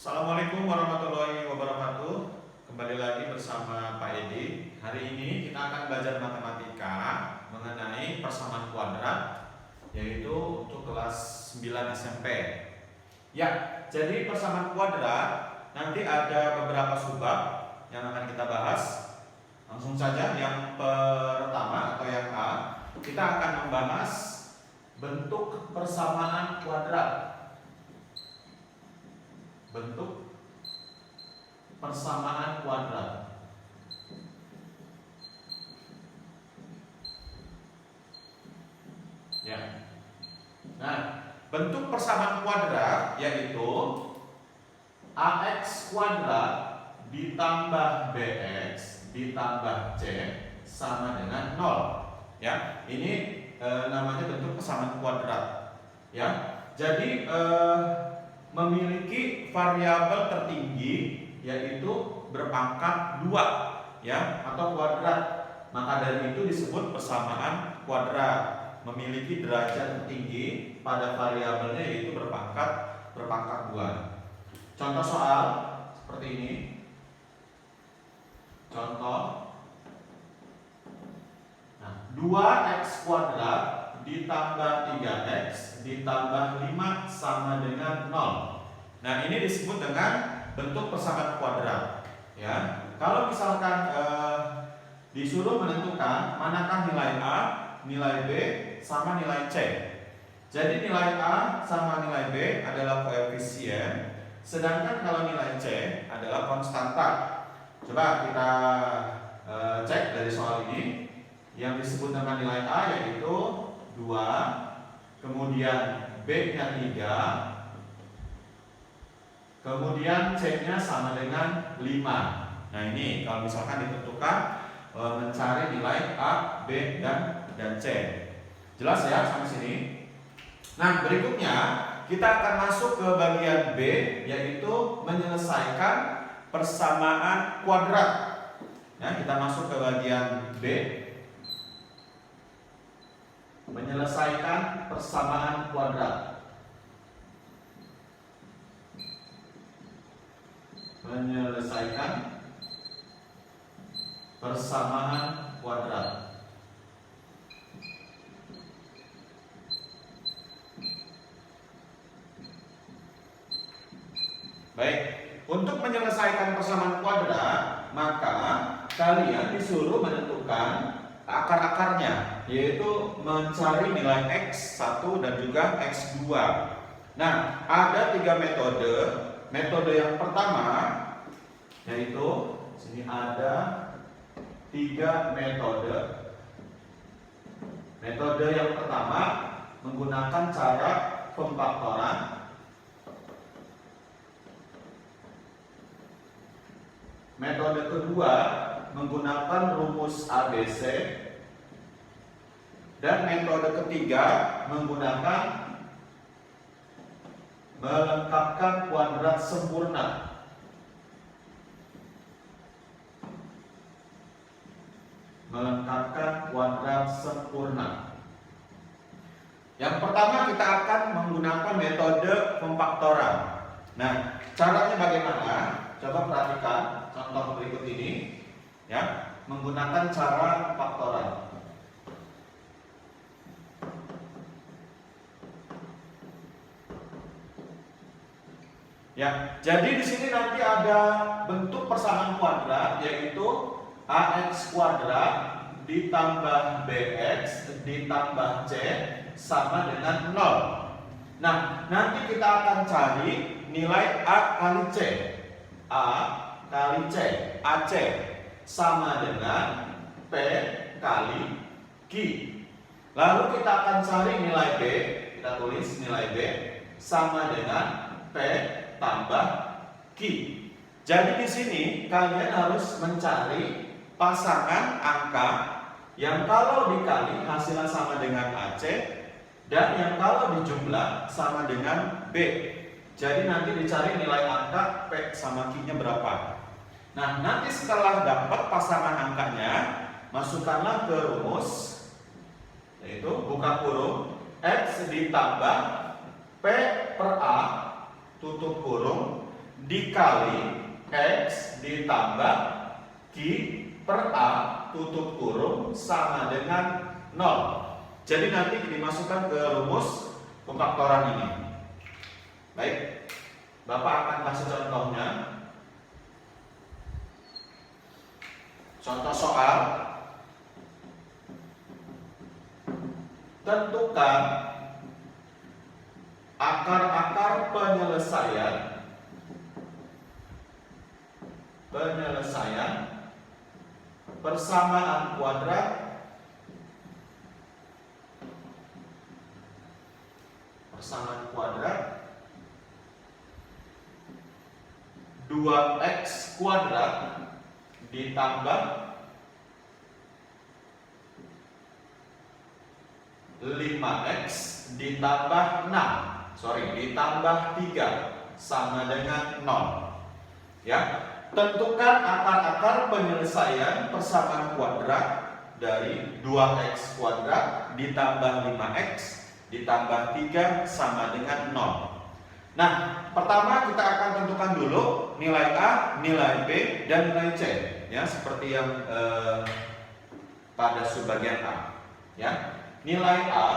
Assalamualaikum warahmatullahi wabarakatuh. Kembali lagi bersama Pak Edi. Hari ini kita akan belajar matematika mengenai persamaan kuadrat, yaitu untuk kelas 9 SMP. Ya, jadi persamaan kuadrat nanti ada beberapa subbab yang akan kita bahas. Langsung saja yang pertama atau yang A, kita akan membahas bentuk persamaan kuadrat. Bentuk persamaan kuadrat. Ya. Nah, bentuk persamaan kuadrat yaitu AX kuadrat ditambah BX ditambah C sama dengan 0. Ya, ini namanya bentuk persamaan kuadrat. Ya. Jadi memiliki variabel tertinggi yaitu berpangkat 2 ya atau kuadrat. Maka dari itu disebut persamaan kuadrat. Memiliki derajat tertinggi pada variabelnya yaitu berpangkat 2. Contoh soal seperti ini. Contoh. Nah, 2x kuadrat ditambah 3x ditambah 5 sama dengan 0. Nah, ini disebut dengan bentuk persamaan kuadrat. Ya, kalau misalkan disuruh menentukan manakah nilai A, nilai B, sama nilai C. Jadi nilai A sama nilai B adalah koefisien, sedangkan kalau nilai C adalah konstanta. Coba kita cek dari soal ini. Yang disebut dengan nilai A yaitu 2, kemudian B-nya 3, kemudian C-nya sama dengan 5. Nah, ini kalau misalkan ditentukan mencari nilai A, B, dan C. Jelas ya sampai sini? Nah, berikutnya kita akan masuk ke bagian B, yaitu menyelesaikan persamaan kuadrat. Ya, kita masuk ke bagian B, menyelesaikan persamaan kuadrat. Menyelesaikan persamaan kuadrat. Baik, untuk menyelesaikan persamaan kuadrat, maka kalian disuruh menentukan akar-akarnya, yaitu mencari nilai X1 dan juga X2. Nah, ada 3 metode. Metode yang pertama yaitu sini ada 3 metode. Metode yang pertama menggunakan cara pemfaktoran. Metode kedua menggunakan rumus ABC, dan metode ketiga menggunakan melengkapkan kuadrat sempurna. Melengkapkan kuadrat sempurna. Yang pertama kita akan menggunakan metode pemfaktoran. Nah, caranya bagaimana? Coba perhatikan contoh berikut ini. Ya, menggunakan cara faktoran. Ya, jadi di sini nanti ada bentuk persamaan kuadrat yaitu AX kuadrat ditambah BX ditambah C sama dengan 0. Nah, nanti kita akan cari nilai A kali C. A kali C, AC sama dengan P kali Q. Lalu kita akan cari nilai B, kita tulis nilai B sama dengan P tambah Q. Jadi di sini kalian harus mencari pasangan angka yang kalau dikali hasilnya sama dengan AC dan yang kalau dijumlah sama dengan B. Jadi nanti dicari nilai angka P sama Q-nya berapa. Nah, nanti setelah dapat pasangan angkanya, masukkanlah ke rumus, yaitu buka kurung X ditambah P per A tutup kurung dikali X ditambah Q per A tutup kurung sama dengan 0. Jadi nanti dimasukkan ke rumus pemfaktoran ini. Baik, Bapak akan kasih contohnya. Contoh soal, tentukan akar-akar penyelesaian persamaan kuadrat dua X kuadrat ditambah 5X ditambah 3 sama dengan 0. Ya, tentukan akar-akar penyelesaian persamaan kuadrat dari 2X kuadrat ditambah 5X ditambah 3 sama dengan 0. Nah, pertama kita akan tentukan dulu nilai A, nilai B, dan nilai C. Ya, seperti yang pada subbagian A. Ya, nilai A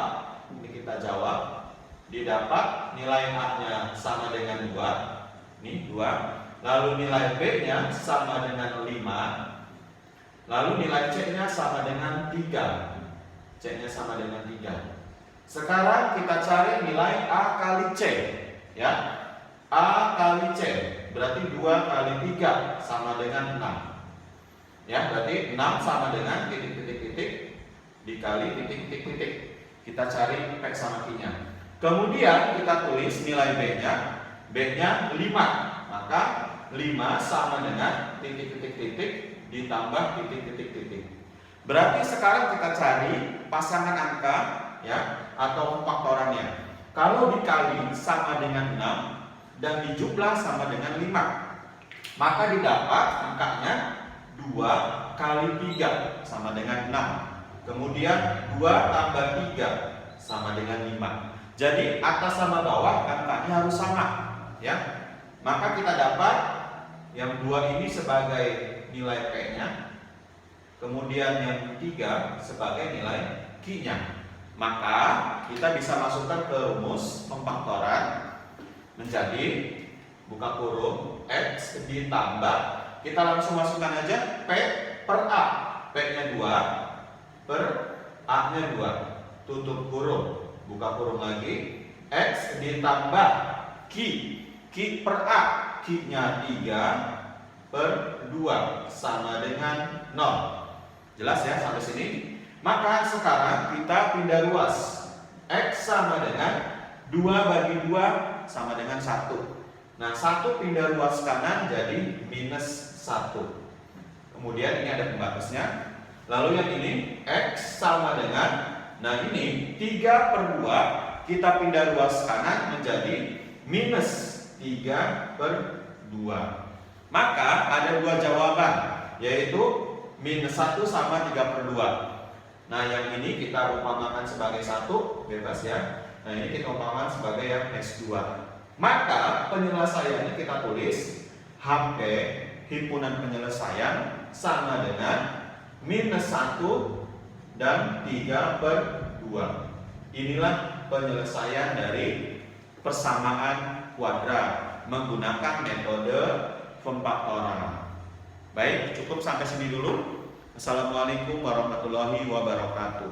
ini kita jawab, didapat nilai A-nya sama dengan 2. Nih 2. Lalu nilai B-nya sama dengan 5. Lalu nilai C-nya sama dengan 3. C-nya sama dengan 3. Sekarang kita cari nilai A kali C. Ya, A kali C berarti 2 kali 3 sama dengan 6. Ya, berarti 6 sama dengan titik-titik-titik dikali titik-titik-titik. Kita cari X sama Q-nya. Kemudian kita tulis nilai B-nya. B-nya 5. Maka 5 sama dengan titik-titik-titik ditambah titik-titik-titik. Berarti sekarang kita cari pasangan angka, ya, atau faktorannya. Kalau dikali sama dengan 6 dan dijumlah sama dengan 5, maka didapat angkanya 2 kali 3 sama dengan 6. Kemudian 2 tambah 3 sama dengan 5. Jadi atas sama bawah angkanya harus sama, ya. Maka kita dapat yang 2 ini sebagai nilai P-nya, kemudian yang 3 sebagai nilai Q-nya. Maka kita bisa masukkan ke rumus pemfaktoran menjadi buka kurung X ditambah, kita langsung masukkan aja P per A. P-nya 2 per A-nya 2 tutup kurung, buka kurung lagi, X ditambah Q per A, Q-nya 3 per 2 sama dengan 0. Jelas ya sampai sini? Maka sekarang kita pindah ruas. X sama dengan 2 bagi 2 sama dengan 1. Nah, 1 pindah ruas kanan jadi minus 1. Kemudian ini ada pembatasnya. Lalu yang ini X sama dengan, nah ini 3 per 2 kita pindah ruas kanan menjadi minus 3 per 2. Maka ada 2 jawaban, yaitu minus 1 sama 3 per 2. Nah, yang ini kita umpamakan sebagai 1, bebas ya. Nah, ini kita umpamakan sebagai yang X2. Maka penyelesaiannya kita tulis HP, himpunan penyelesaian, sama dengan minus 1 dan 3 per 2. Inilah penyelesaian dari persamaan kuadrat menggunakan metode pemfaktoran. Baik, cukup sampai sini dulu. Assalamualaikum warahmatullahi wabarakatuh.